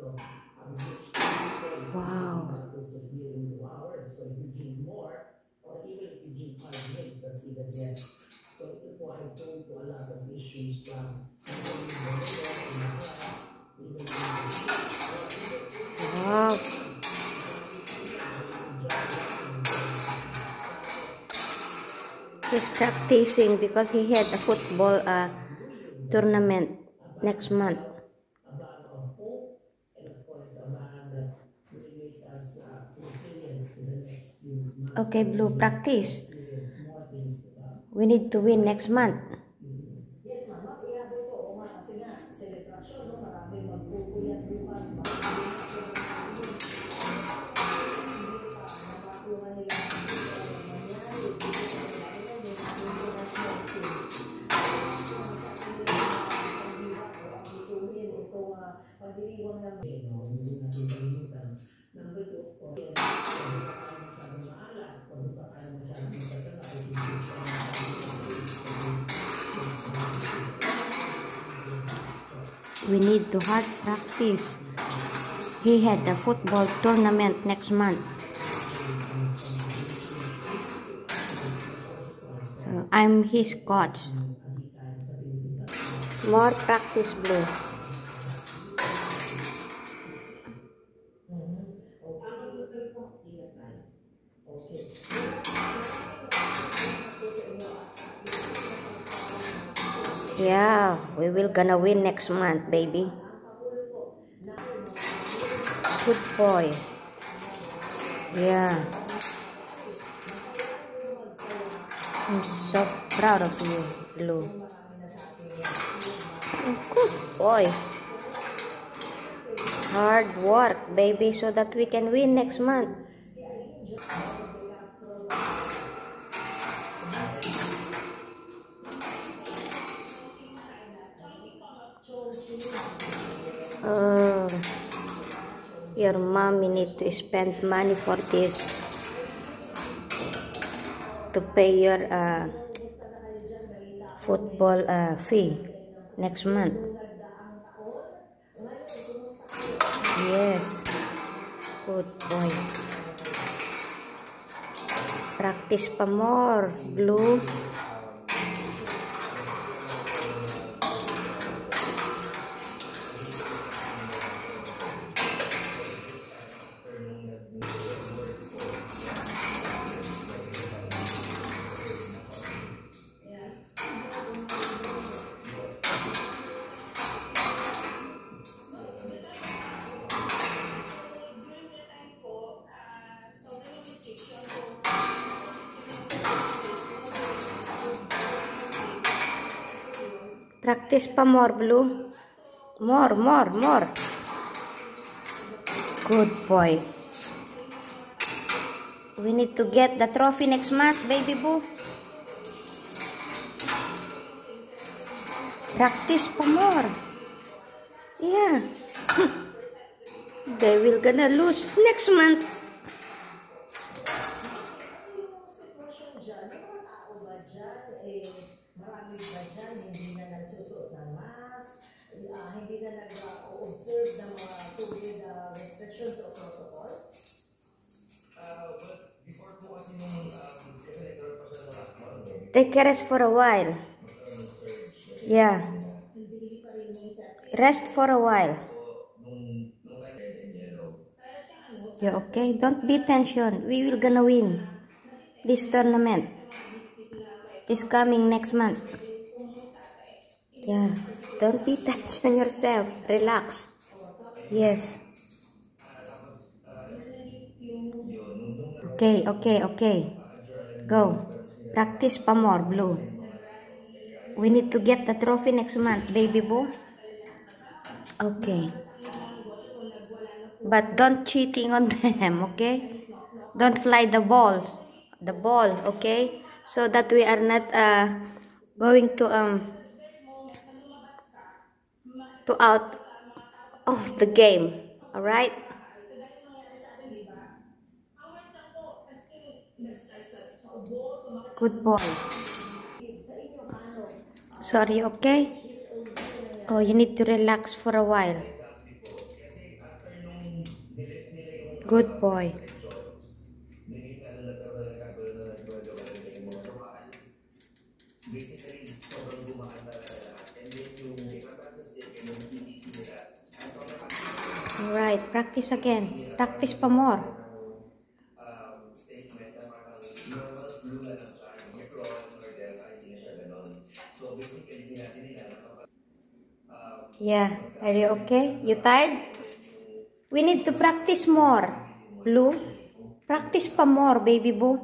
Wow. Wow. He's practicing because he had a football tournament next month. Okay, Blue, practice. We need to win next month. Yes, mama, iabot ko. O nga, kasi nga, celebration, no? Maraming magpupuyat bukas. We need to hard practice. He had a football tournament next month. So I'm his coach. More practice, Blue. Yeah, we will gonna win next month, baby. Good boy. Yeah. I'm so proud of you, Blue. Oh, good boy. Hard work, baby, so that we can win next month. Oh, your mommy need to spend money for this to pay your football fee next month. Yes, good boy. Practice pa more, Blue. Practice pa more, Blue. More. Good boy. We need to get the trophy next month, baby boo. Practice pa more. Yeah. They will gonna lose next month. Marami ba dyan, hindi na nagsusuot ng mask, hindi na nag-observe ng mga COVID restrictions o protocols? But before po kasi nung, kasi nagkaroon pa siya ng lockdown. Take a rest for a while. Yeah. Rest for a while. Yeah, okay? Don't be tension. We will gonna win this tournament. This coming next month. Yeah. Don't be tension yourself. Relax. Yes. Okay. Go. Practice pa more, Blue. We need to get the trophy next month, baby boo. Okay. But don't cheating on them, okay? Don't fly the ball, okay? So that we are not going to out of the game. All right? Good boy. Sorry, okay? Oh, you need to relax for a while. Good boy. Then yung nagkaroon na nagkagulo na yung mga lokal. Basically, sobrang gumaan talaga lahat. And then yung ipapractice din yung CDC nila. Alright, practice again. Practice pa more. Statement na parang normal flu na lang siya. Omicron or Delta, hindi na siya ganon. So basically, sinabi nila na kapag Yeah, are you okay? You tired? We need to practice more. Blue, practice pa more, baby boo.